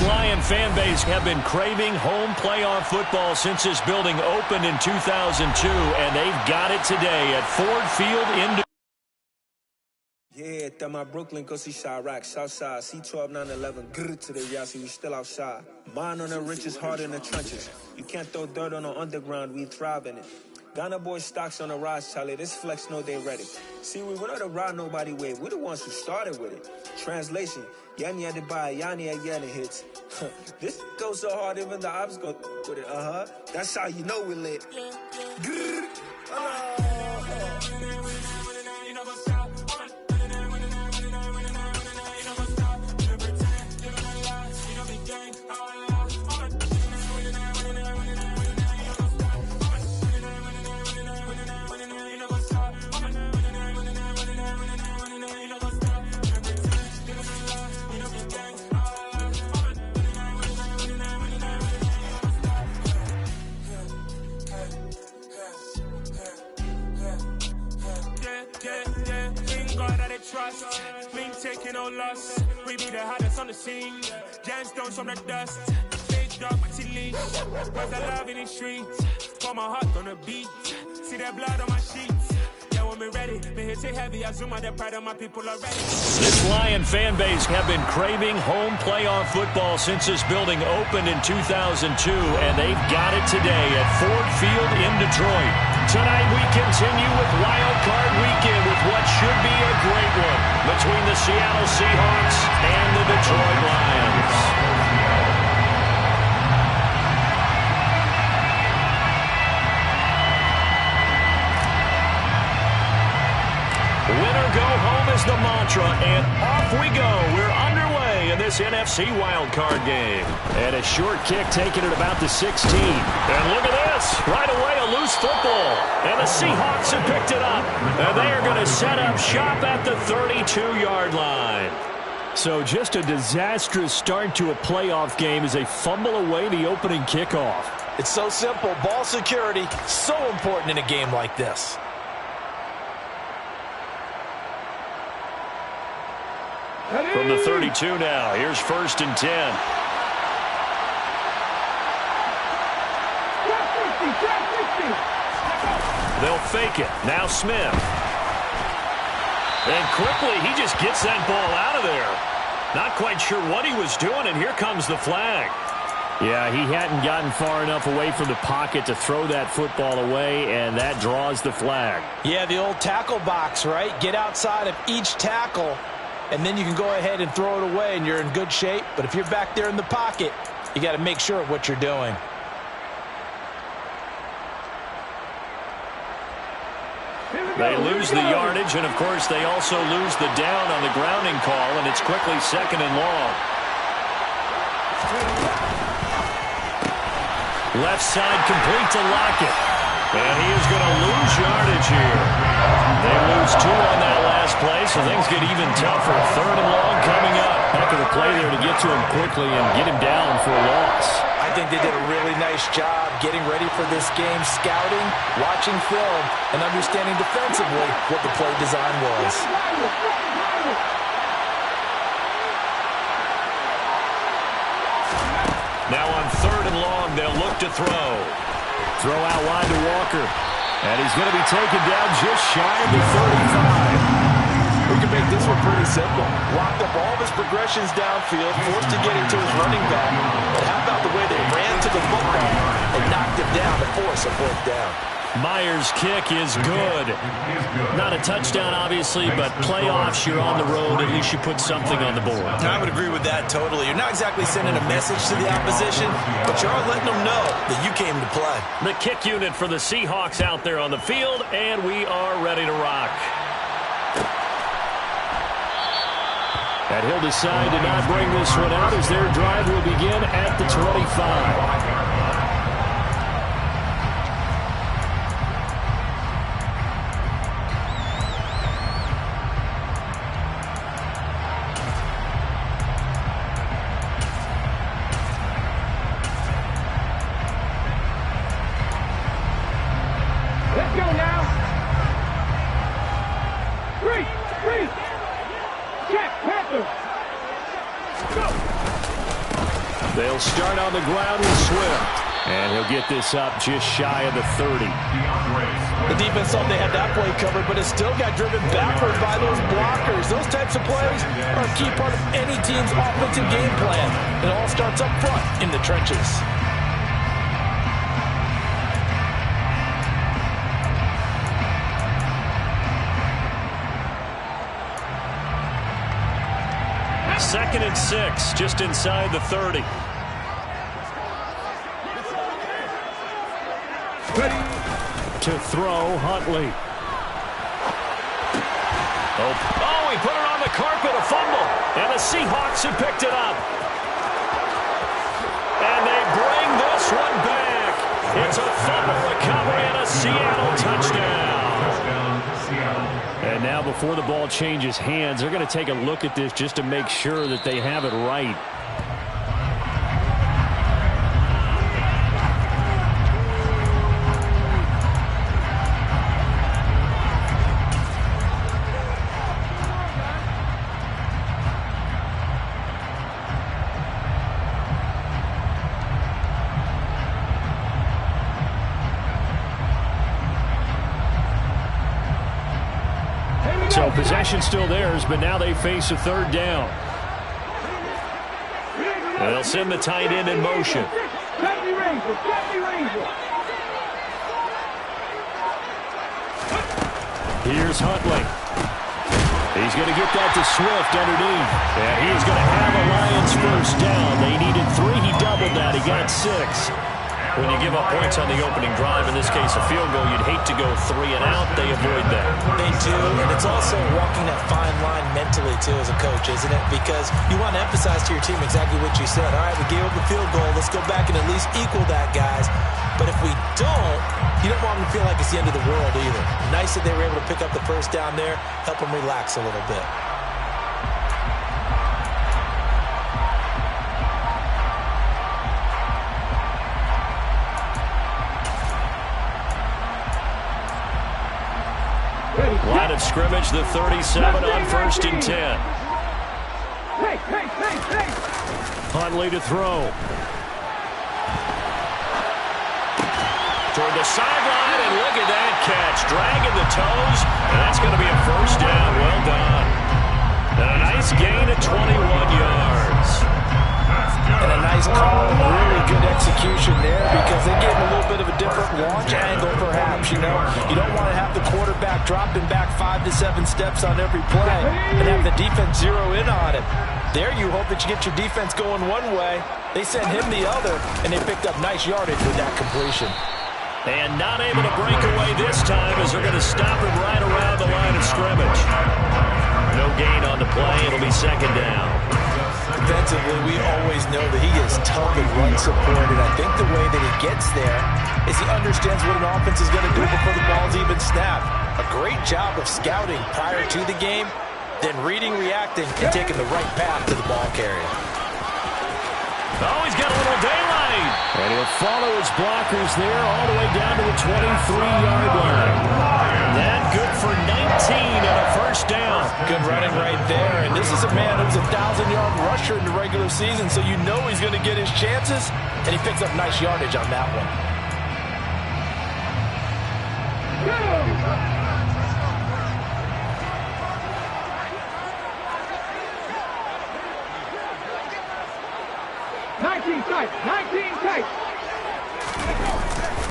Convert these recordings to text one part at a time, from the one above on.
Lion fan base have been craving home playoff football since this building opened in 2002, and they've got it today at Ford Field in Yeah, that my Brooklyn, go see Chirac, Southside, C12, 911, grrr today, y'all see we still outside. Mine on the riches, hard in the trenches. You can't throw dirt on the underground, we thrive in it. Ghana boys stocks on the rise, Charlie, this flex know they ready. See, we not to ride nobody wave, we the ones who started with it. Translation, Yanni had to buy, Yanni had Yanni hits. This goes so hard, even the ops go with it, That's how you know we lit. Grrr, trust, we ain't taking no loss. We be the hottest on the scene. Gemstones from the dust. Stage drop my leash. Cause I love in the streets. Pour my heart on the beat. See that blood on my sheets. Yeah, when we ready, me hit it heavy. I zoom out the pride of my people already. This Lion fan base have been craving home playoff football since this building opened in 2002, and they've got it today at Ford Field in Detroit. Tonight we continue with Wild Card Weekend with what should be a great one between the Seattle Seahawks and the Detroit Lions. Winner go home is the mantra, and off we go. We're underway in this NFC wildcard game. And a short kick taken at about the 16. And look at this. Right away, a loose football. And the Seahawks have picked it up. And they are going to set up shop at the 32-yard line. So just a disastrous start to a playoff game as they fumble away the opening kickoff. It's so simple. Ball security, so important in a game like this. From the 32 now, here's 1st and 10. They'll fake it. Now Smith. And quickly, he just gets that ball out of there. Not quite sure what he was doing, and here comes the flag. Yeah, he hadn't gotten far enough away from the pocket to throw that football away, and that draws the flag. Yeah, the old tackle box, right? Get outside of each tackle, and then you can go ahead and throw it away, and you're in good shape. But if you're back there in the pocket, you got to make sure of what you're doing. They lose the yardage, and, of course, they also lose the down on the grounding call, and it's quickly 2nd and long. Left side complete to Lockett. And he is going to lose yardage here. They lose 2 on that last play, so things get even tougher. 3rd and long coming up. Heck of a play there to get to him quickly and get him down for a loss. I think they did a really nice job getting ready for this game, scouting, watching film, and understanding defensively what the play design was. Now on 3rd and long, they'll look to throw. Throw out wide to Walker. And he's going to be taken down just shy of the 35. We can make this one pretty simple. Locked up all of his progressions downfield, forced to get into his running back. But how about the way they ran to the football and knocked him down to force a 4th down? Myers' kick is good. Not a touchdown, obviously, but playoffs, you're on the road. At least you put something on the board. I would agree with that totally. You're not exactly sending a message to the opposition, but you are letting them know that you came to play. The kick unit for the Seahawks out there on the field, and we are ready to rock. And he'll decide to not bring this one out as their drive will begin at the 25. They'll start on the ground with Swift. And he'll get this up just shy of the 30. The defense thought they had that play covered, but it still got driven backward by those blockers. Those types of plays are a key part of any team's offensive game plan. It all starts up front in the trenches. Second and 6, just inside the 30. To throw, Huntley. Oh, he put it on the carpet, a fumble. And the Seahawks have picked it up. And they bring this one back. It's a fumble recovery and a Seattle touchdown. And now before the ball changes hands, they're going to take a look at this just to make sure that they have it right. So possession still theirs, but now they face a third down. And they'll send the tight end in motion. Here's Huntley. He's going to get that to Swift underneath. And he is going to have a Lions first down. They needed 3. He doubled that. He got 6. When you give up points on the opening drive, in this case a field goal, you'd hate to go 3 and out. They avoid that. They do, and it's also walking that fine line mentally, too, as a coach, isn't it? Because you want to emphasize to your team exactly what you said. All right, we gave up a field goal. Let's go back and at least equal that, guys. But if we don't, you don't want them to feel like it's the end of the world either. Nice that they were able to pick up the first down there, help them relax a little bit. Line of scrimmage, the 37 on 1st and 10. Huntley to throw. Toward the sideline, and look at that catch. Dragging the toes, and that's going to be a first down. Well done. And a nice gain of 21 yards. And a nice call, really good execution there because they gave him a little bit of a different launch angle perhaps, you know. You don't want to have the quarterback dropping back 5 to 7 steps on every play and have the defense zero in on him. There you hope that you get your defense going one way. They sent him the other, and they picked up nice yardage with that completion. And not able to break away this time as they're going to stop him right around the line of scrimmage. No gain on the play. It'll be second down. Defensively, we always know that he is tough and run supported. I think the way that he gets there is he understands what an offense is going to do before the ball's even snapped. A great job of scouting prior to the game, then reading, reacting, and taking the right path to the ball carrier. Oh, he's got a little daylight. And he'll follow his blockers there all the way down to the 23-yard line. That good for 19 and a first down. Good running right there. And this is a man who's a 1,000-yard rusher in the regular season, so you know he's going to get his chances. And he picks up nice yardage on that one.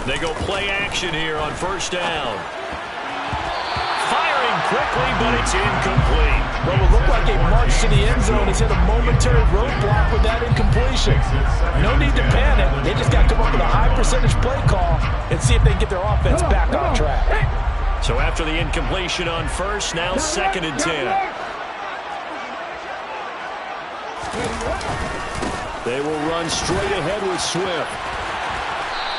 They go play action here on first down. Firing quickly, but it's incomplete. Well, it looked like a march to the end zone has hit a momentary roadblock with that incompletion. No need to panic. They just got to come up with a high percentage play call and see if they can get their offense back on track. So after the incompletion on first, now second and 10. They will run straight ahead with Swift.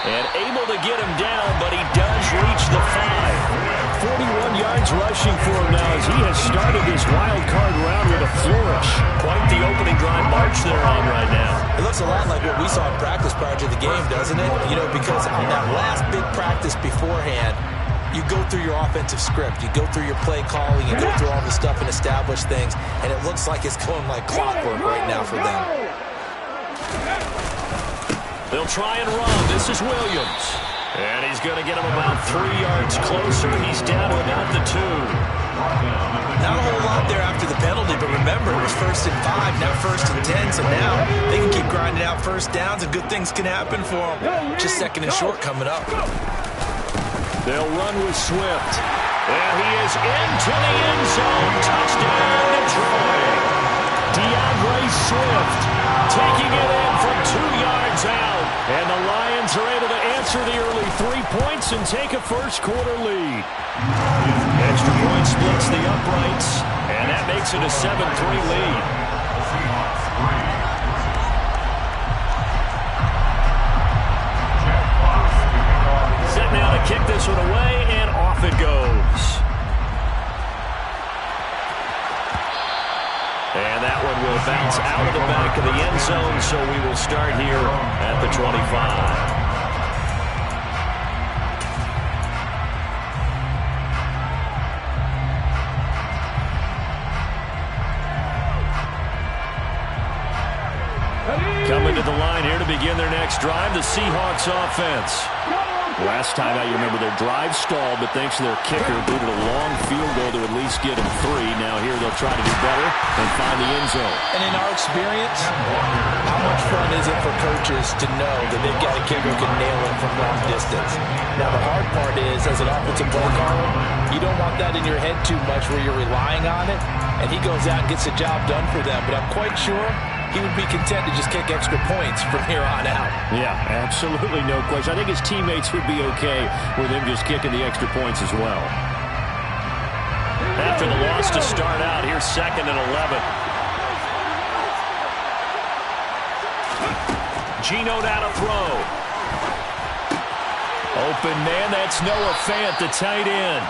And able to get him down, but he does reach the 5. 41 yards rushing for him now as he has started this wild card round with a flourish. Quite the opening drive march they're on right now. It looks a lot like what we saw in practice prior to the game, doesn't it? You know, because on that last big practice beforehand, you go through your offensive script, you go through your play calling, you go through all the stuff and establish things, and it looks like it's going like clockwork right now for them. They'll try and run. This is Williams. And he's going to get him about 3 yards closer. He's down to about the 2. Not a whole lot there after the penalty, but remember, it was 1st and 5, now 1st and 10, so now they can keep grinding out first downs, and good things can happen for them. Just 2nd and short coming up. They'll run with Swift. And he is into the end zone. Touchdown, Detroit. DeAndre Swift taking it in from 2 yards out. And the Lions are able to answer the early 3 points and take a first-quarter lead. Extra point splits the uprights, and that makes it a 7-3 lead. Set now to kick this one away, and off it goes. And that one will bounce out of the back of the end zone, so we will start here at the 25. Coming to the line here to begin their next drive, the Seahawks offense. Last time out, you remember their drive stalled, but thanks to their kicker, booted a long field goal to at least get them 3. Now here they'll try to do better and find the end zone. And in our experience, how much fun is it for coaches to know that they've got a kicker who can nail it from long distance? Now the hard part is, as an offensive play caller, you don't want that in your head too much where you're relying on it, and he goes out and gets the job done for them. But I'm quite sure he would be content to just kick extra points from here on out. Yeah, absolutely no question. I think his teammates would be okay with him just kicking the extra points as well. After the loss to start out, here's 2nd and 11. Geno down to throw. Open man, that's Noah Fant, the tight end.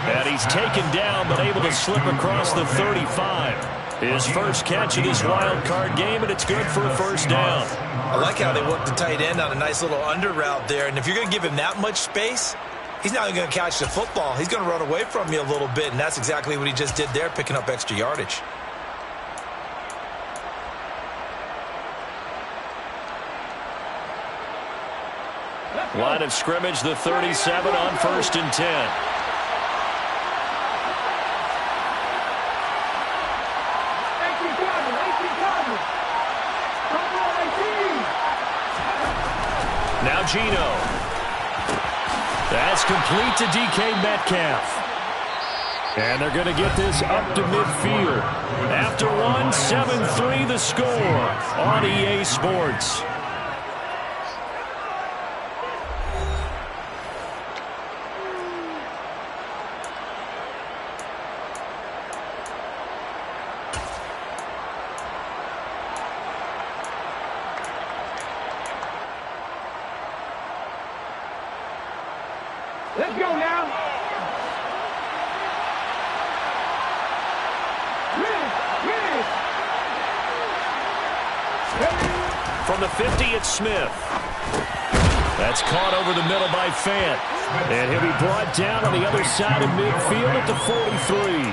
And he's taken down, but able to slip across the 35. His first catch of this wild card game, and it's good for a first down. I like how they work the tight end on a nice little under route there. And if you're going to give him that much space, he's not going to catch the football. He's going to run away from you a little bit, and that's exactly what he just did there, picking up extra yardage. Line of scrimmage, the 37 on 1st and 10. Now Geno. That's complete to DK Metcalf. And they're going to get this up to midfield. After one, 7-3 the score on EA Sports. Let's go now. From the 50, it's Smith. That's caught over the middle by Fant. And he'll be brought down on the other side of midfield at the 43.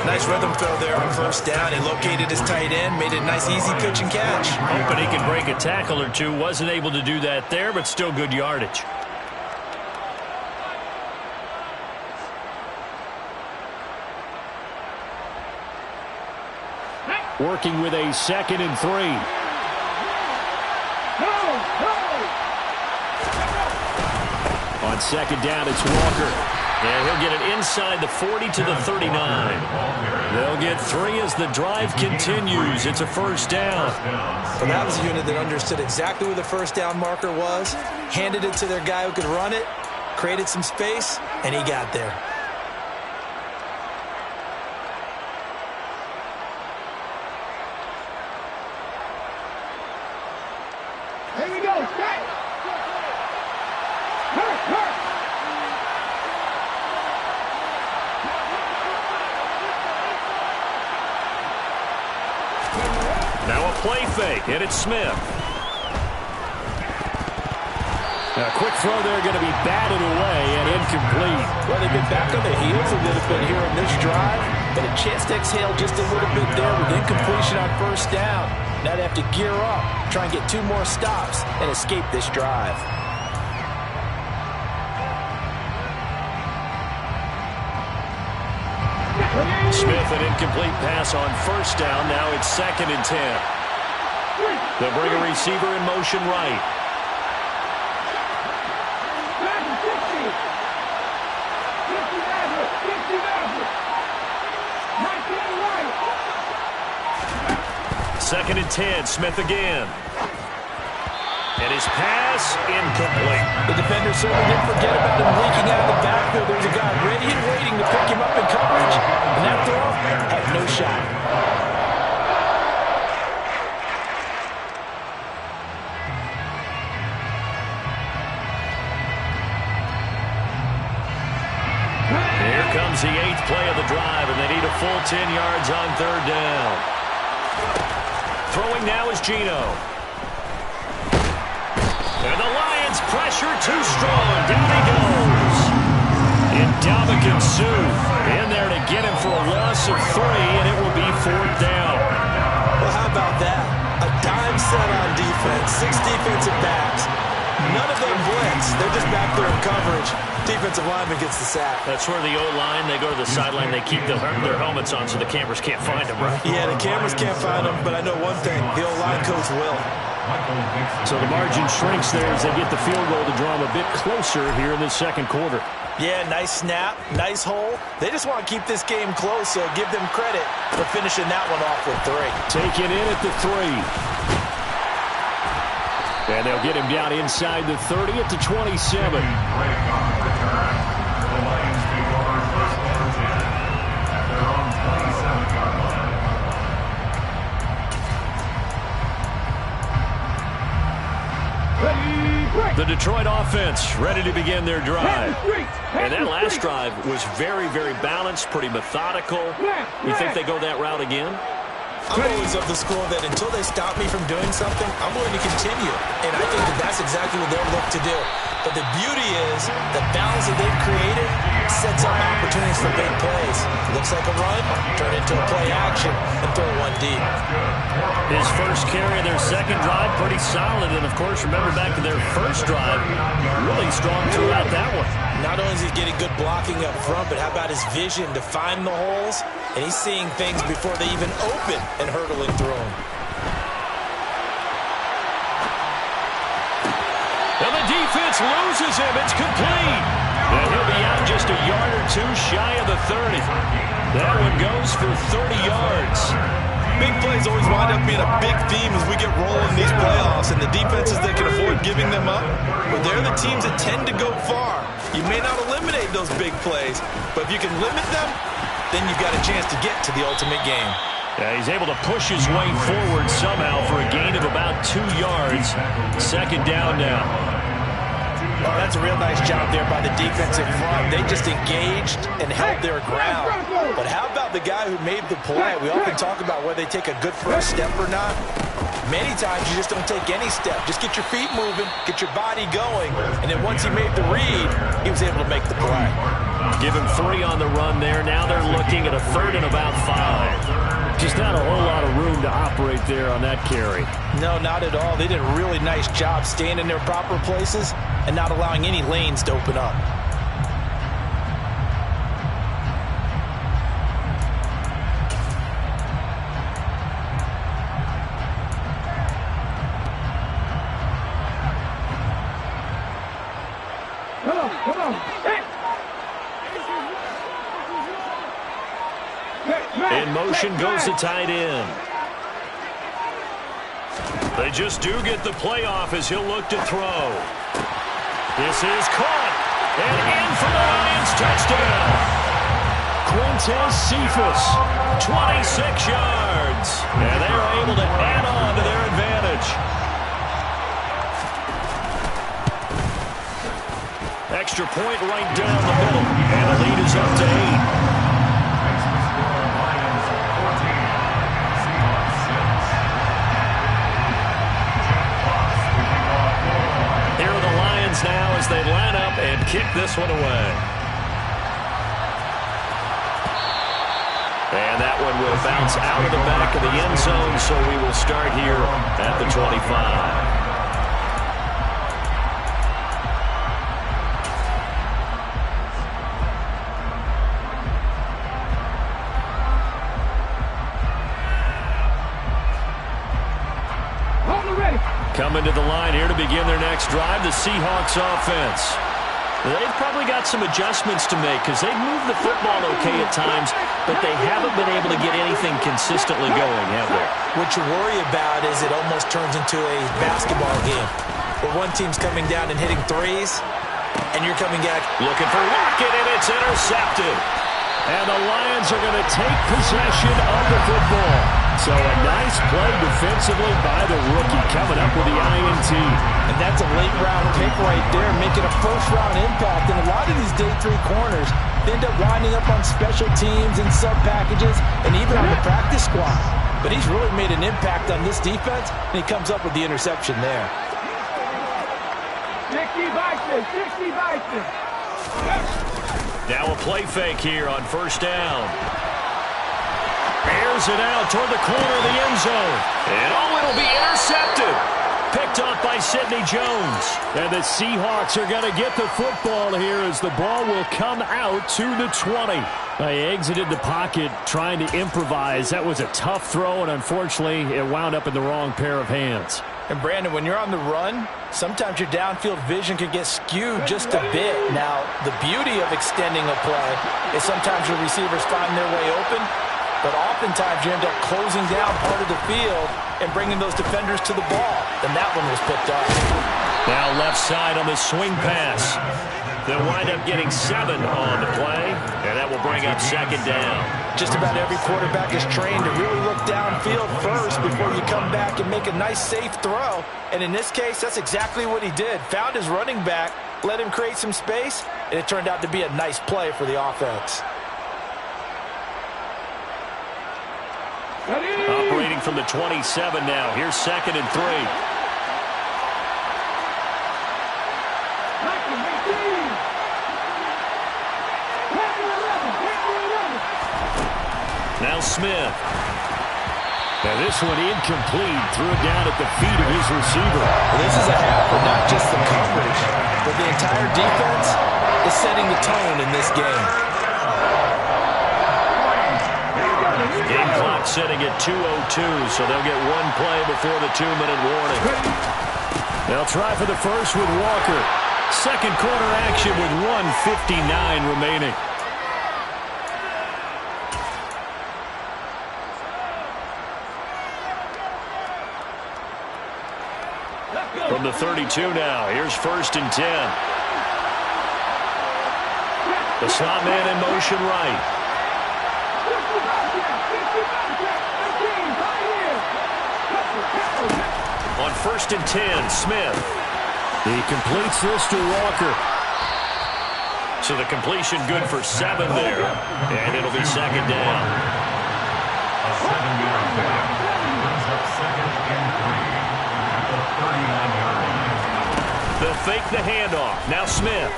Nice rhythm throw there on first down. He located his tight end, made it a nice easy pitch and catch. Hoping he could break a tackle or two. Wasn't able to do that there, but still good yardage. Working with a 2nd and 3. On 2nd down, it's Walker. And he'll get it inside the 40 to the 39. They'll get 3 as the drive continues. It's a first down. But that was a unit that understood exactly where the first down marker was, handed it to their guy who could run it, created some space, and he got there. Here we go. Straight. Hurt. Now a play fake, and it's Smith. A quick throw there going to be batted away and incomplete. Well, they've been back on their heels a little bit here in this drive, but a chance to exhale just a little bit there with incompletion on first down. Now they have to gear up, try and get 2 more stops, and escape this drive. Smith, an incomplete pass on first down. Now it's 2nd and 10. They'll bring a receiver in motion right. Second and 10, Smith again. And his pass, incomplete. The defender certainly didn't forget about him leaking out of the backfield. There's a guy ready and waiting to pick him up in coverage. And that throw had no shot. Here comes the 8th play of the drive, and they need a full 10 yards on 3rd down. Throwing now is Geno. And the Lions pressure too strong. Down he goes. And Dominican Sue in there to get him for a loss of 3, and it will be 4th down. Well, how about that? A dime set on defense, 6 defensive backs. None of them blitz. They're just back there in coverage. Defensive lineman gets the sack. That's where the O-line, they go to the sideline, they keep their helmets on so the cameras can't find them, right? Yeah, the cameras can't find them, but I know one thing. The O-line coach will. So the margin shrinks there as they get the field goal to draw them a bit closer here in the 2nd quarter. Yeah, nice snap, nice hole. They just want to keep this game close, so give them credit for finishing that one off with 3. Taken in at the 3. And they'll get him down inside the 30 at the 27. The Detroit offense ready to begin their drive. And that last drive was very, very balanced, pretty methodical. You think they go that route again? I'm always of the school that until they stop me from doing something, I'm going to continue. And I think that that's exactly what they'll look to do. But the beauty is the balance that they've created sets up opportunities for big plays. Looks like a run, turn into a play action, and throw one deep. His first carry of their 2nd drive, pretty solid. And, of course, remember back to their first drive, really strong throughout that one. Not only is he getting good blocking up front, but how about his vision to find the holes? And he's seeing things before they even open and hurdling through them. And the defense loses him. It's complete. And he'll be out just a yard or 2 shy of the 30. That one goes for 30 yards. Big plays always wind up being a big theme as we get rolling in these playoffs, and the defenses that can afford giving them up, but they're the teams that tend to go far. You may not eliminate those big plays, but if you can limit them, then you've got a chance to get to the ultimate game. Yeah, he's able to push his way forward somehow for a gain of about 2 yards. 2nd down now. Well, that's a real nice job there by the defensive front. They just engaged and held their ground. But how about the guy who made the play? We often talk about whether they take a good first step or not. Many times you just don't take any step. Just get your feet moving, get your body going, and then once he made the read, he was able to make the play. Give him 3 on the run there. Now they're looking at a 3rd and about 5. Just not a whole lot of room to operate there on that carry. No, not at all. They did a really nice job staying in their proper places and not allowing any lanes to open up. Come on. In motion goes the tight end. They just do get the playoff as he'll look to throw. This is caught. And in for the Lions touchdown. Quintez Cephas, 26 yards. And they are able to add on to their advantage. Extra point right down the middle. And the lead is up to 8. Now as they line up and kick this one away. And that one will bounce out of the back of the end zone, so we will start here at the 25. Coming to the line here to begin their next drive, the Seahawks offense. They've probably got some adjustments to make because they've moved the football okay at times, but they haven't been able to get anything consistently going, have they? What you worry about is it almost turns into a basketball game where one team's coming down and hitting threes, and you're coming back looking for Lockett, and it's intercepted. And the Lions are going to take possession of the football. So a nice play defensively by the rookie coming up with the INT. And that's a late-round pick right there, making a first-round impact. And a lot of these day 3 corners end up winding up on special teams and sub-packages and even on the practice squad. But he's really made an impact on this defense, and he comes up with the interception there. 60 Vikings, 60 Vikings. Now a play fake here on first down. Airs it out toward the corner of the end zone. And it'll be intercepted. Picked off by Sidney Jones. And the Seahawks are going to get the football here as the ball will come out to the 20. They exited the pocket trying to improvise. That was a tough throw, and unfortunately, it wound up in the wrong pair of hands. And, Brandon, when you're on the run, sometimes your downfield vision can get skewed just a bit. Now, the beauty of extending a play is sometimes your receivers find their way open, but oftentimes you end up closing down part of the field and bringing those defenders to the ball. And that one was picked up. Now left side on the swing pass. They'll wind up getting 7 on the play, and that will bring up second down. Just about every quarterback is trained to really look downfield first before you come back and make a nice, safe throw. And in this case, that's exactly what he did. Found his running back, let him create some space, and it turned out to be a nice play for the offense. Operating from the 27 now. Here's 2nd and 3. Now Smith. Now this one incomplete. Threw it down at the feet of his receiver. Well, this is a half for not just the coverage, but the entire defense is setting the tone in this game. Game clock sitting at 2:02, so they'll get one play before the 2-minute warning. They'll try for the first with Walker. Second quarter action with 1:59 remaining. From the 32 now, here's 1st and 10. The slot man in motion right. On 1st and 10, Smith. He completes this to Walker. So the completion good for 7 there. And it'll be second down. They'll fake the handoff. Now Smith.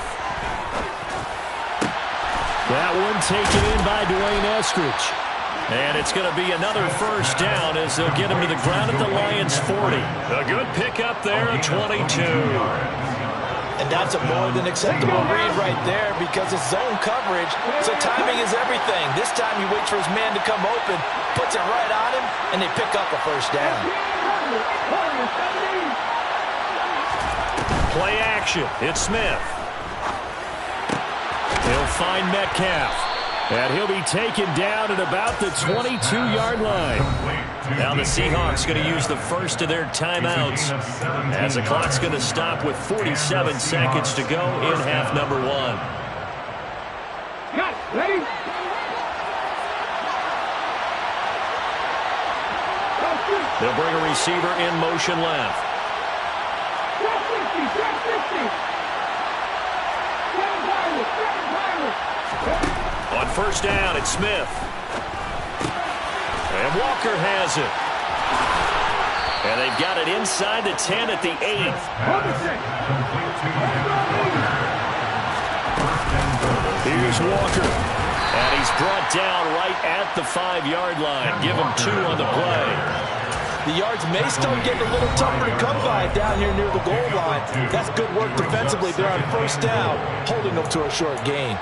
That one taken in by Dwayne Eskridge. And it's going to be another first down as they'll get him to the ground at the Lions' 40. A good pickup there, a 22. And that's a more than acceptable read right there because it's zone coverage, so timing is everything. This time he waits for his man to come open, puts it right on him, and they pick up a first down. Play action. It's Smith. He'll find Metcalf. And he'll be taken down at about the 22-yard line. Now the Seahawks going to use the first of their timeouts as the clock's going to stop with 47 seconds to go in half number 1. Got it. Ready? They'll bring a receiver in motion left. On first down, it's Smith. And Walker has it. And they've got it inside the 10 at the 8. Here's Walker. And he's brought down right at the 5-yard line. Give him 2 on the play. The yards may start getting a little tougher to come by down here near the goal line. That's good work defensively there on first down, holding them to a short gain.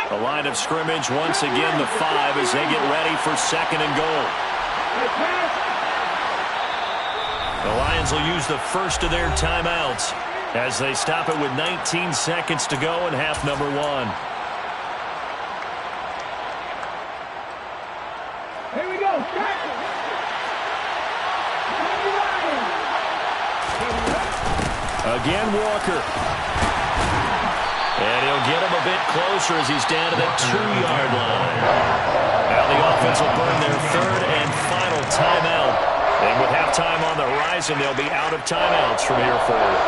The line of scrimmage, once again, the 5 as they get ready for 2nd and goal. The Lions will use the first of their timeouts as they stop it with 19 seconds to go in half number 1. Here we go. Again, Walker. And he'll get him a bit closer as he's down to the 2-yard line. Now the offense will burn their 3rd and final timeout. And with halftime on the horizon, they'll be out of timeouts from here forward.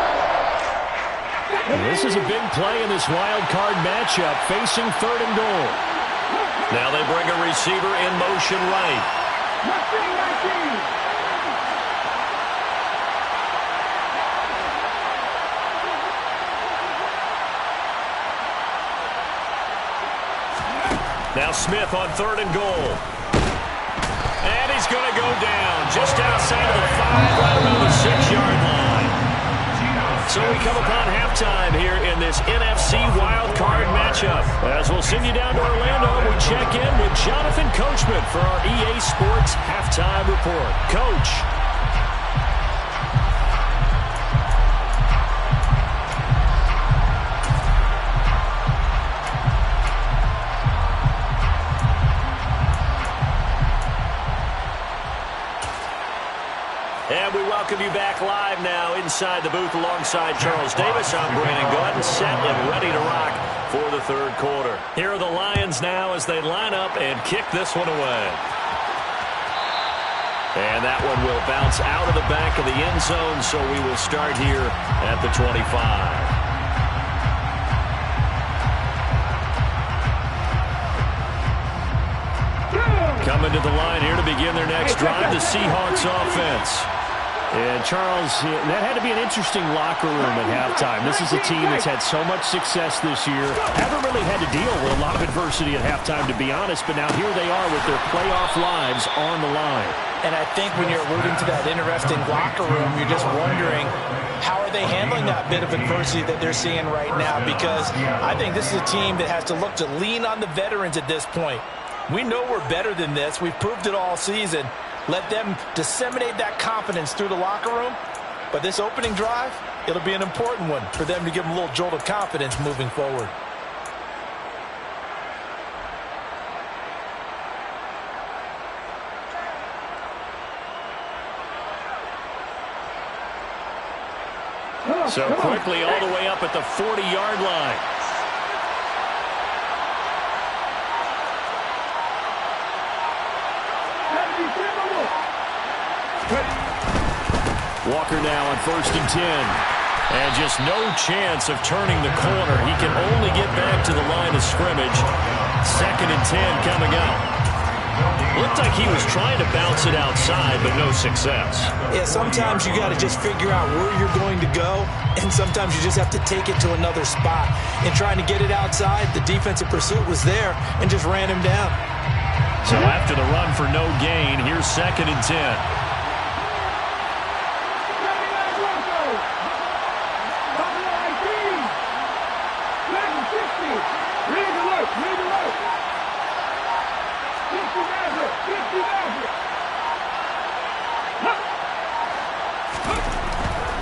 And this is a big play in this wild card matchup, facing 3rd and goal. Now they bring a receiver in motion right. Now Smith on 3rd and goal. And he's going to go down just outside of the 5, right around the 6-yard line. So we come upon halftime here in this NFC wildcard matchup. As we'll send you down to Orlando, we check in with Jonathan Coachman for our EA Sports Halftime Report. Coach. And we welcome you back live now inside the booth alongside Charles Davis. I'm Brandon Gordon, set and ready to rock for the 3rd quarter. Here are the Lions now as they line up and kick this one away. And that one will bounce out of the back of the end zone, so we will start here at the 25. Coming to the line here to begin their next drive, the Seahawks offense. And, Charles, that had to be an interesting locker room at halftime. This is a team that's had so much success this year. Haven't really had to deal with a lot of adversity at halftime, to be honest, but now here they are with their playoff lives on the line. And I think when you're alluding to that interesting locker room, you're just wondering, how are they handling that bit of adversity that they're seeing right now? Because I think this is a team that has to look to lean on the veterans at this point. We know we're better than this. We've proved it all season. Let them disseminate that confidence through the locker room. But this opening drive, it'll be an important one for them to give them a little jolt of confidence moving forward. So quickly all the way up at the 40-yard line. Walker now on 1st and 10. And just no chance of turning the corner. He can only get back to the line of scrimmage. 2nd and 10 coming up. Looked like he was trying to bounce it outside, but no success. Yeah, sometimes you got to just figure out where you're going to go, and sometimes you just have to take it to another spot. And trying to get it outside, the defensive pursuit was there and just ran him down. So after the run for no gain, here's 2nd and 10.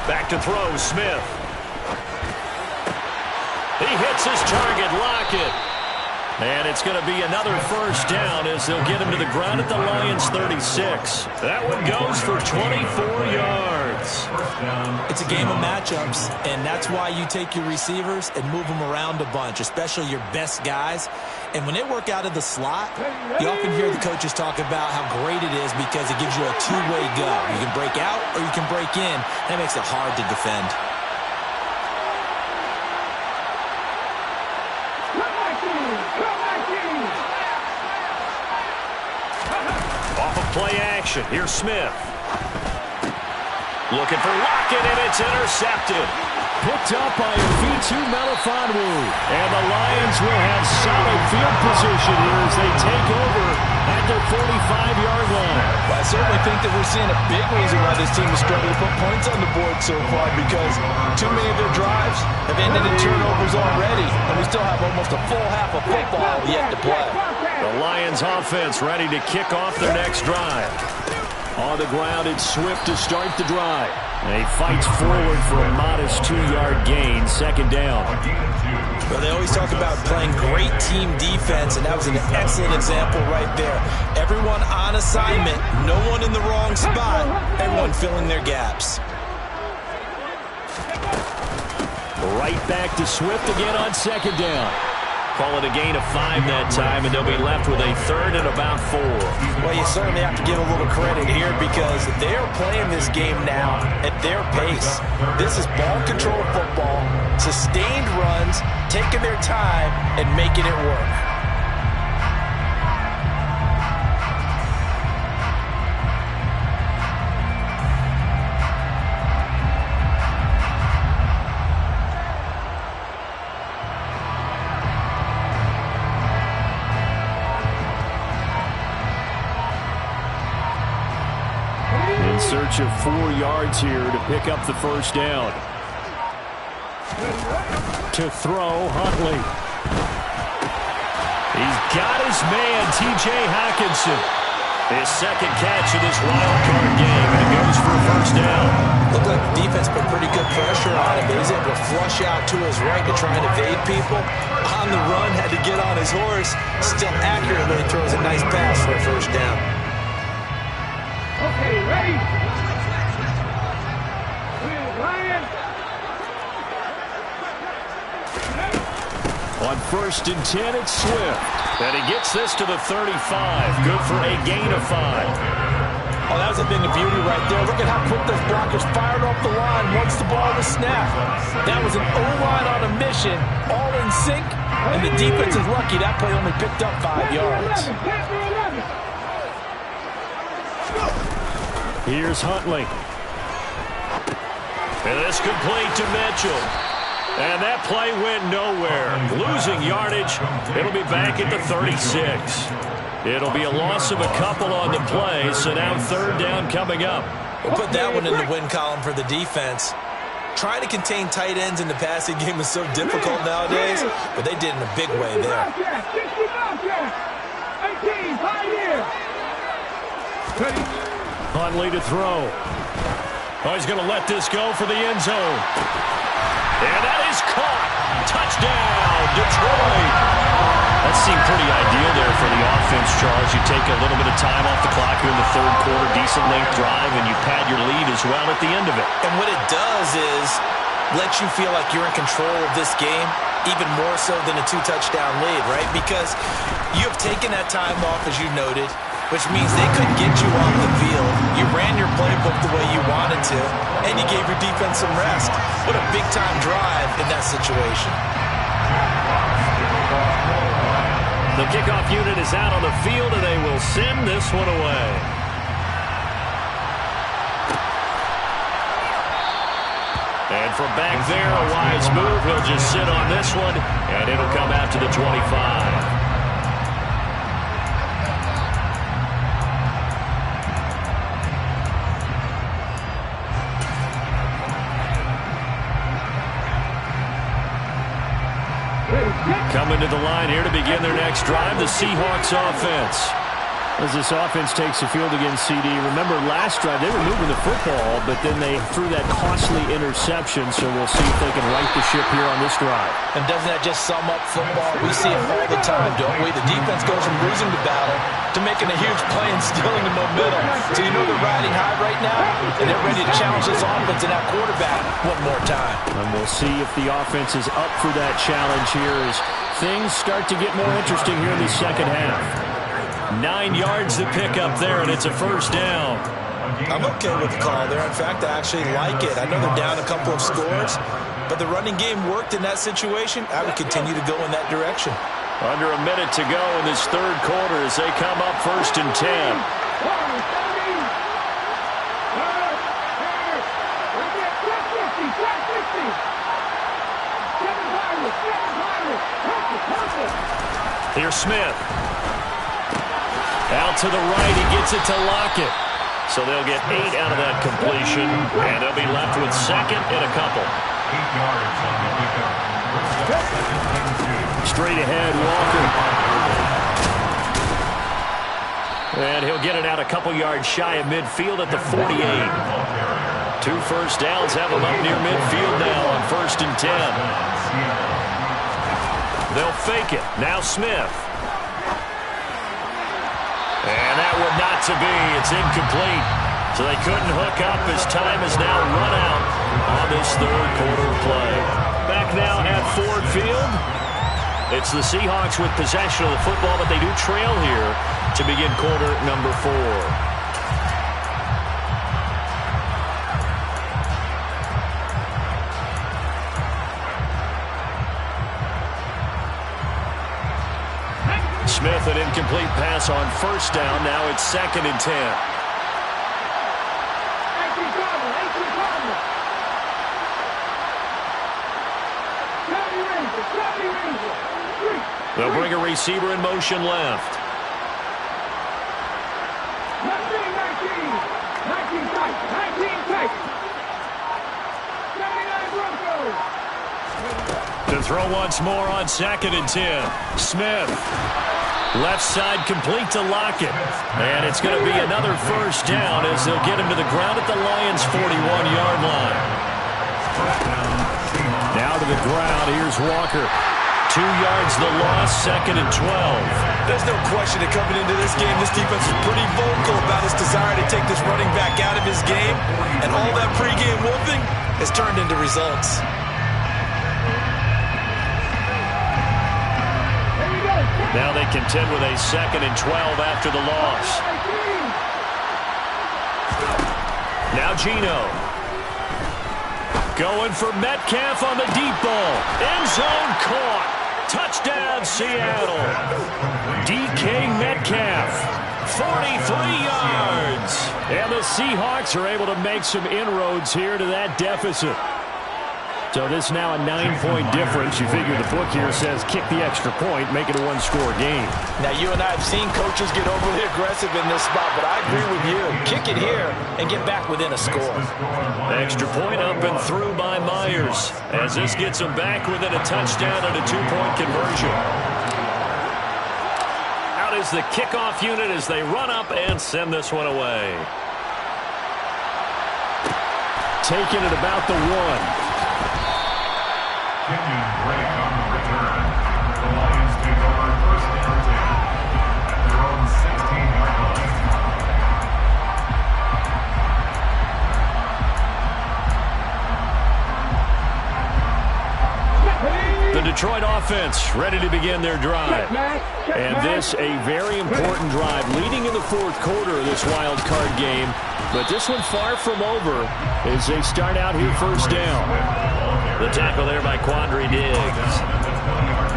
Back to throw, Smith. He hits his target, Lockett. And it's going to be another first down as they'll get him to the ground at the Lions' 36. That one goes for 24 yards. It's a game of matchups, and that's why you take your receivers and move them around a bunch, especially your best guys. And when they work out of the slot, you often hear the coaches talk about how great it is because it gives you a two-way go. You can break out or you can break in. That makes it hard to defend. Play action. Here's Smith. Looking for Lockett, and it's intercepted. Picked up by Vitu Melifonwu. And the Lions will have solid field position here as they take over at their 45-yard line. Well, I certainly think that we're seeing a big reason why this team is struggling to put points on the board so far, because too many of their drives have ended in turnovers already, and we still have almost a full half of football yet to play. The Lions offense ready to kick off their next drive. On the ground, it's Swift to start the drive. And he fights forward for a modest 2-yard gain, second down. Well, they always talk about playing great team defense, and that was an excellent example right there. Everyone on assignment, no one in the wrong spot, everyone filling their gaps. Right back to Swift again on second down. Call it a gain of 5 that time, and they'll be left with a third and about 4. Well, you certainly have to give a little credit here because they are playing this game now at their pace. This is ball control football, sustained runs, taking their time, and making it work. Search of 4 yards here to pick up the first down. To throw, Huntley. He's got his man, T.J. Hockenson. His second catch of this wild card game, and it goes for a first down. Looked like the defense put pretty good pressure on him, but he's able to flush out to his right to try and evade people. On the run, had to get on his horse. Still accurately throws a nice pass for a first down. Okay, ready? On 1st and 10, it's Swift. And he gets this to the 35. Good for a gain of 5. Oh, that was a thing of beauty right there. Look at how quick those blockers fired off the line once the ball was snapped. That was an O-line on a mission, all in sync, and the defense is lucky that play only picked up 5 yards. Here's Huntley. And this complete to Mitchell. And that play went nowhere. Losing yardage. It'll be back at the 36. It'll be a loss of a couple on the play, so now third down coming up. We'll put that one in the win column for the defense. Trying to contain tight ends in the passing game is so difficult nowadays, but they did in a big way there. Huntley to throw. Oh, he's going to let this go for the end zone. And that is caught. Touchdown, Detroit. That seemed pretty ideal there for the offense, Charles. You take a little bit of time off the clock here in the third quarter, decent length drive, and you pad your lead as well at the end of it. And what it does is let you feel like you're in control of this game, even more so than a 2-touchdown lead, right? Because you have taken that time off, as you noted, which means they couldn't get you off the field. You ran your playbook the way you wanted to, and you gave your defense some rest. What a big-time drive in that situation. The kickoff unit is out on the field, and they will send this one away. And from back there, a wise move. He'll just sit on this one, and it'll come out to the 25. Coming to the line here to begin their next drive, the Seahawks offense. As this offense takes the field against CD. Remember last drive, they were moving the football, but then they threw that costly interception, so we'll see if they can right the ship here on this drive. And doesn't that just sum up football? We see it all the time, don't we? The defense goes from losing the battle to making a huge play and stealing the momentum. So you know they're riding high right now, and they're ready to challenge this offense and that quarterback one more time. And we'll see if the offense is up for that challenge here as things start to get more interesting here in the second half. 9 yards to pick up there, and it's a first down. I'm okay with the call there. In fact, I actually like it. I know they're down a couple of scores, but the running game worked in that situation. I would continue to go in that direction. Under a minute to go in this third quarter as they come up 1st and 10. Here's Smith. Out to the right. He gets it to Lockett. So they'll get 8 out of that completion, and they'll be left with second and a couple. 8 yards on the pickup. Straight ahead, Walker. And he'll get it out a couple yards shy of midfield at the 48. 2 first downs have him up near midfield now on 1st and 10. They'll fake it. Now Smith. And that would not to be. It's incomplete. So they couldn't hook up as time is now run out on this third quarter play. Back now at Ford Field. It's the Seahawks with possession of the football, but they do trail here to begin quarter number 4. Smith, an incomplete pass on 1st down. Now it's 2nd and 10. They'll bring a receiver in motion left. To throw once more on 2nd and 10. Smith. Left side complete to Lockett. And it's going to be another 1st down as they'll get him to the ground at the Lions' 41-yard line. Now to the ground. Here's Walker. 2 yards the loss, 2nd and 12. There's no question that coming into this game, this defense was pretty vocal about its desire to take this running back out of his game. And all that pregame wolfing has turned into results. Now they contend with a 2nd and 12 after the loss. Now Geno. Going for Metcalf on the deep ball. End zone caught. Touchdown, Seattle. DK Metcalf. 43 yards. And the Seahawks are able to make some inroads here to that deficit. So this now a 9-point difference. You figure the book here says kick the extra point, make it a 1-score game. Now, you and I have seen coaches get overly aggressive in this spot, but I agree with you. Kick it here and get back within a score. Extra point up and through by Myers, as this gets them back within a touchdown and a 2-point conversion. Out is the kickoff unit as they run up and send this one away. Taking it about the 1. Break on the return. The Lions take over 1st and 10 at their own 16-yard line. The Detroit offense ready to begin their drive. And this a very important drive leading in the 4th quarter of this wild card game. But this one far from over as they start out here 1st down. The tackle there by Quandre Diggs.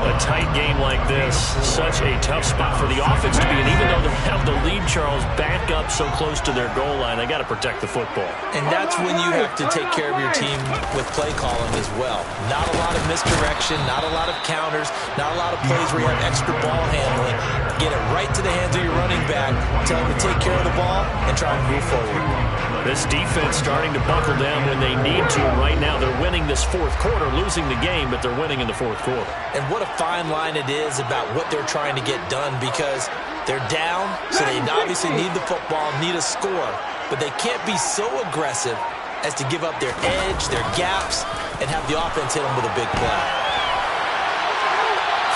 A tight game like this, such a tough spot for the offense to be in. Even though they have the lead, Charles, back up so close to their goal line, they got to protect the football. And that's when you have to take care of your team with play calling as well. Not a lot of misdirection, not a lot of counters, not a lot of plays where you have extra ball handling. Get it right to the hands of your running back, tell him to take care of the ball, and try and move forward. This defense starting to buckle down when they need to. Right now, they're winning this 4th quarter, losing the game, but they're winning in the 4th quarter. And what a fine line it is about what they're trying to get done, because they're down, so they obviously need the football, need a score, but they can't be so aggressive as to give up their edge, their gaps, and have the offense hit them with a big play.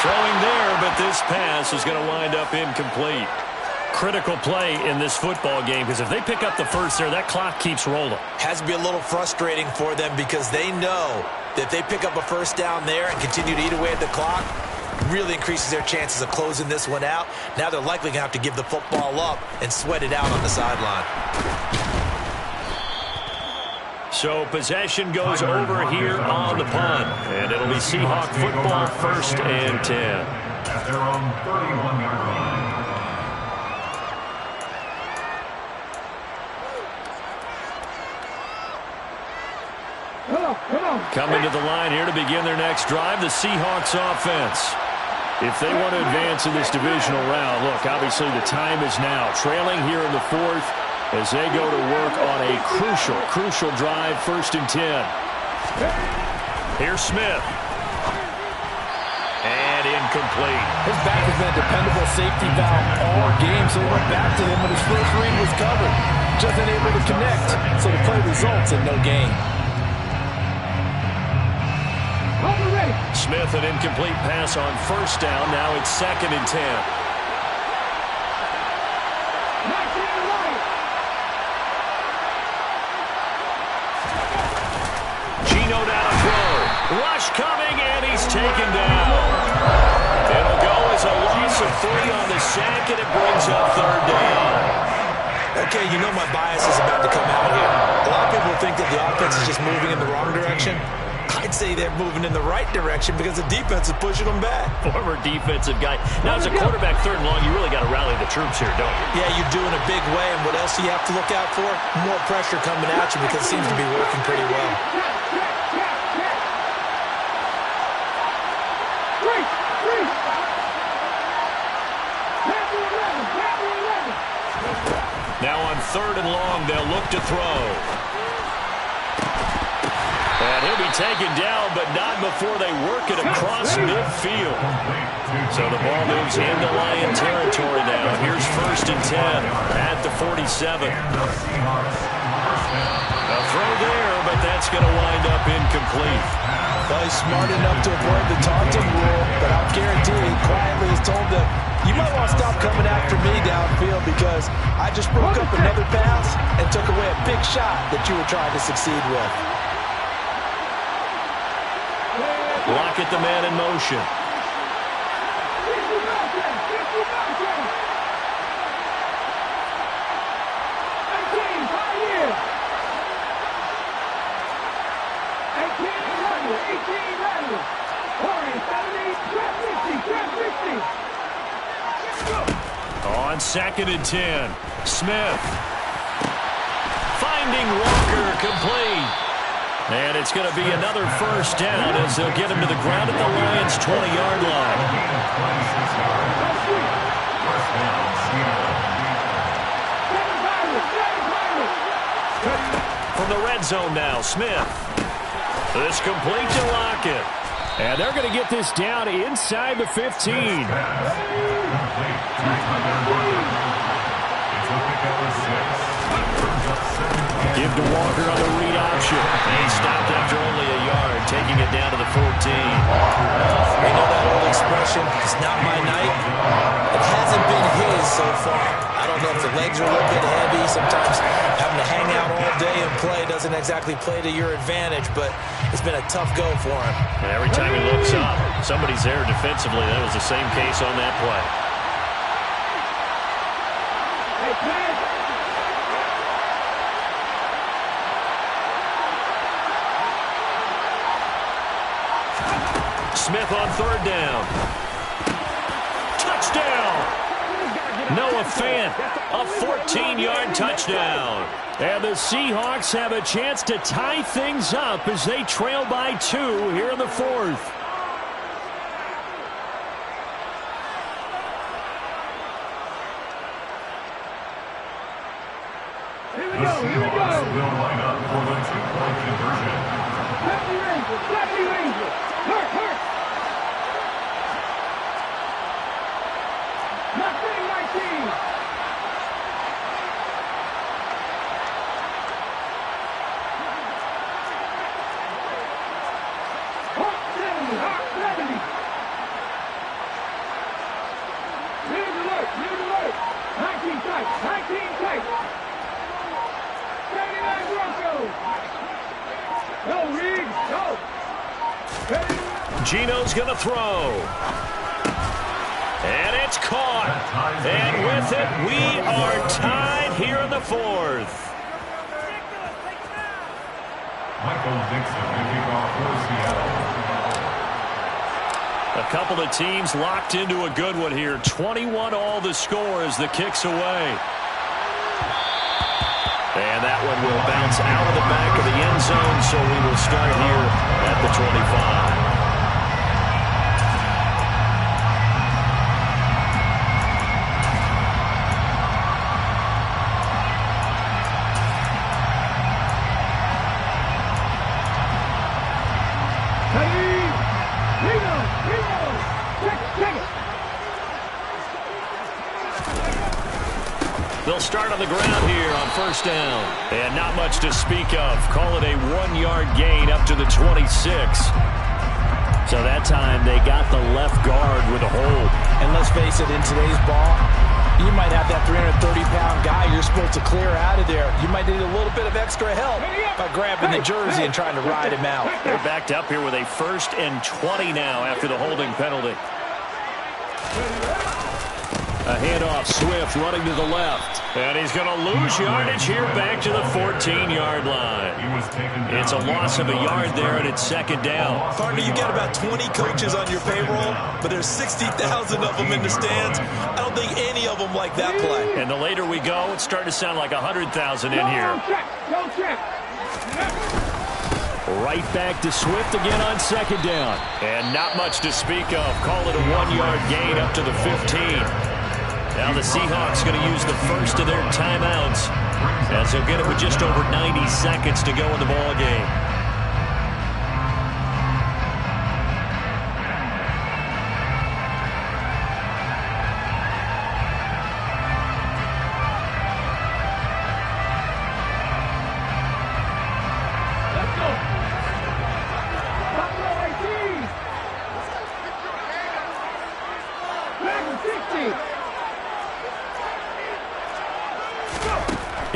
Throwing there, but this pass is going to wind up incomplete. Critical play in this football game, because if they pick up the 1st there, that clock keeps rolling. Has to be a little frustrating for them, because they know that if they pick up a 1st down there and continue to eat away at the clock, really increases their chances of closing this one out. Now they're likely going to have to give the football up and sweat it out on the sideline. So possession goes over here on the punt, and it'll be Seahawk football 1st and 10. At their own 31-yard line. Coming to the line here to begin their next drive, the Seahawks offense. if they want to advance in this divisional round. Look, obviously the time is now. Trailing here in the fourth as they go to work on a crucial drive, 1st and 10. Here's Smith. And incomplete. His back has been a dependable safety valve all game, so he went back to him when his first read was covered. Just unable to connect, so the play results in no gain. Smith, an incomplete pass on 1st down. Now it's 2nd and 10. Gino down a throw. Rush coming, and he's taken down. It'll go as a loss of 3 on the sack, and it brings up 3rd down. Okay, you know my bias is about to come out here. A lot of people think that the offense is just moving in the wrong direction. I'd say they're moving in the right direction because the defense is pushing them back. Former defensive guy. Now, as a quarterback, 3rd and long, you really got to rally the troops here, don't you? Yeah, you do in a big way. And what else do you have to look out for? More pressure coming at you because it seems to be working pretty well. Now on 3rd and long, they'll look to throw. And he'll be taken down, but not before they work it across midfield. So the ball moves into Lion territory now. Here's 1st and 10 at the 47. A throw there, but that's going to wind up incomplete. Well, he's smart enough to avoid the taunting rule, but I'll guarantee he quietly has told them, you might want to stop coming after me downfield because I just broke up another pass and took away a big shot that you were trying to succeed with. Lockett, the man in motion. On 2nd and 10, Smith. Finding Walker, complete. And it's going to be another 1st down as they'll get him to the ground at the Lions' 20-yard line. From the red zone now, Smith. This complete to Lockett. And they're going to get this down inside the 15. Give to Walker on the read option. And he stopped after only a yard, taking it down to the 14. You know that old expression, it's not my night? It hasn't been his so far. I don't know if the legs are a little bit heavy. Sometimes having to hang out all day and play doesn't exactly play to your advantage, but it's been a tough go for him. And every time he looks up, somebody's there defensively. That was the same case on that play. Smith on 3rd down. Touchdown! Noah Fant, a 14-yard touchdown. And the Seahawks have a chance to tie things up as they trail by 2 here in the 4th. Here we go. Will line up for the 2-point conversion. Lefty Ranger. Hurt. Nothing, 19. Hawk 70. News alert. 19 tight. 79 Broncos. No, Reed, no. Gino's going to throw. And it's caught. And with it, we are tied here in the 4th. Michael Dixon will kick off for Seattle. A couple of teams locked into a good one here. 21 all the score as the kick's away. And that one will bounce out of the back of the end zone, so we will start here at the 25. start on the ground here on first down. And not much to speak of. Call it a 1-yard gain up to the 26. So that time they got the left guard with a hold. And let's face it, in today's ball, you might have that 330-pound guy you're supposed to clear out of there. You might need a little bit of extra help by grabbing the jersey and trying to ride him out. They're backed up here with a 1st and 20 now after the holding penalty. A handoff, Swift running to the left. And he's going to lose yardage here back to the 14-yard line. It's a loss of a yard there, and it's 2nd down. Partner, you got about 20 coaches on your payroll, but there's 60,000 of them in the stands. I don't think any of them like that play. And the later we go, it's starting to sound like 100,000 in here. Right back to Swift again on 2nd down. And not much to speak of. Call it a 1-yard gain up to the 15. Now the Seahawks going to use the first of their timeouts as they'll get it with just over 90 seconds to go in the ball game.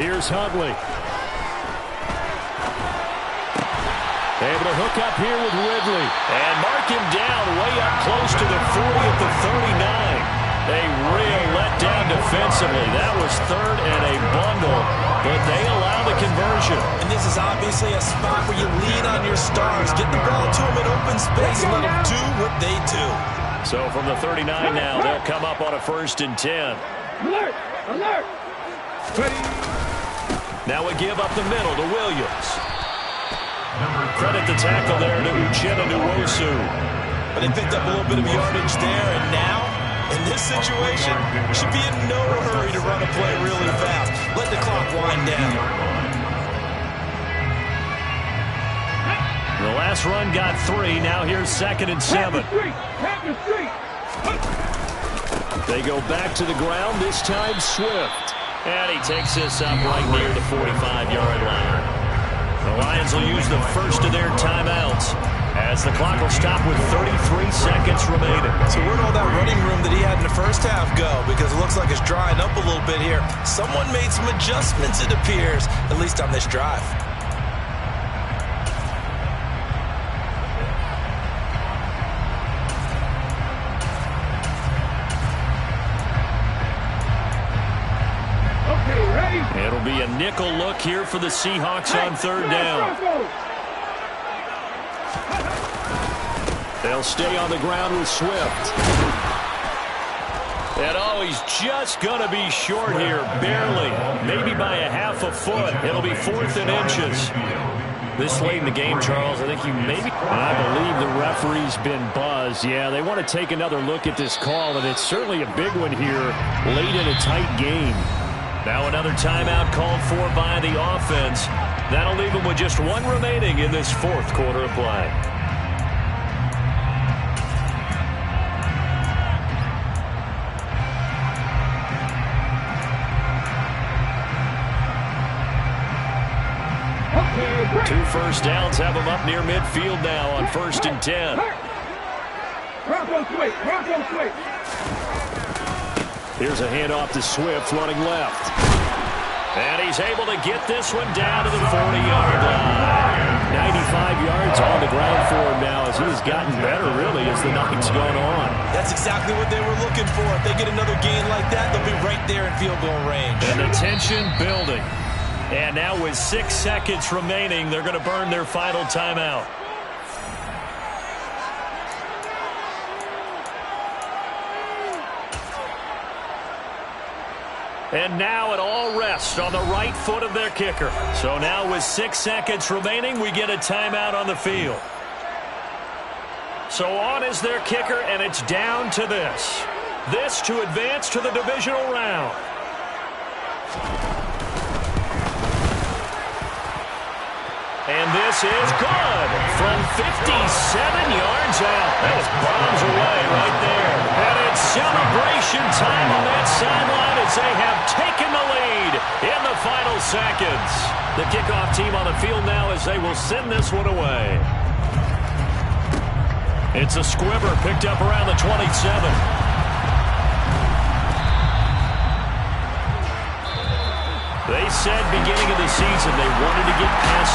Here's Huntley. Able to hook up here with Ridley. And mark him down way up close to the 40 at the 39. A real letdown defensively. That was 3rd and a bundle, but they allow the conversion. And this is obviously a spot where you lean on your stars. Get the ball to them in open space and let them do what they do. So from the 39 now, they'll come up on a 1st and 10. Alert! Alert! Now we give up the middle to Williams. Credit the tackle there to Uchenna Nwosu. But they picked up a little bit of yardage there, and now, in this situation, should be in no hurry to run a play really fast. Let the clock wind down. The last run got 3. Now here's 2nd and 7. They go back to the ground, this time Swift. And he takes this up right near the 45-yard line. The Lions will use the first of their timeouts as the clock will stop with 33 seconds remaining. So where'd all that running room that he had in the first half go? Because it looks like it's drying up a little bit here. Someone made some adjustments, it appears, at least on this drive. It'll be a nickel look here for the Seahawks on 3rd down. They'll stay on the ground with Swift. And oh, he's just going to be short here, barely. Maybe by a half a foot. It'll be 4th and inches. This late in the game, Charles, I think you maybe... I believe the referee's been buzzed. Yeah, they want to take another look at this call, and it's certainly a big one here late in a tight game. Now another timeout called for by the offense. That'll leave them with just 1 remaining in this 4th quarter of play. Okay, 2 first downs have them up near midfield now on 1st and 10. Bronco switch, Bronco switch. Here's a handoff to Swift running left. And he's able to get this one down to the 40-yard line. 95 yards on the ground for him now as he's gotten better, really, as the night's gone on. That's exactly what they were looking for. If they get another gain like that, they'll be right there in field goal range. And the tension building. And now with 6 seconds remaining, they're going to burn their final timeout. And now it all rests on the right foot of their kicker. So now with 6 seconds remaining, we get a timeout on the field. So on is their kicker, and it's down to this. This to advance to the divisional round. And this is good from 57 yards out. That was bombs away right there. And it's celebration time on that sideline as they have taken the lead seconds. The kickoff team on the field now as they will send this one away. It's a squibber picked up around the 27. They said beginning of the season they wanted to get past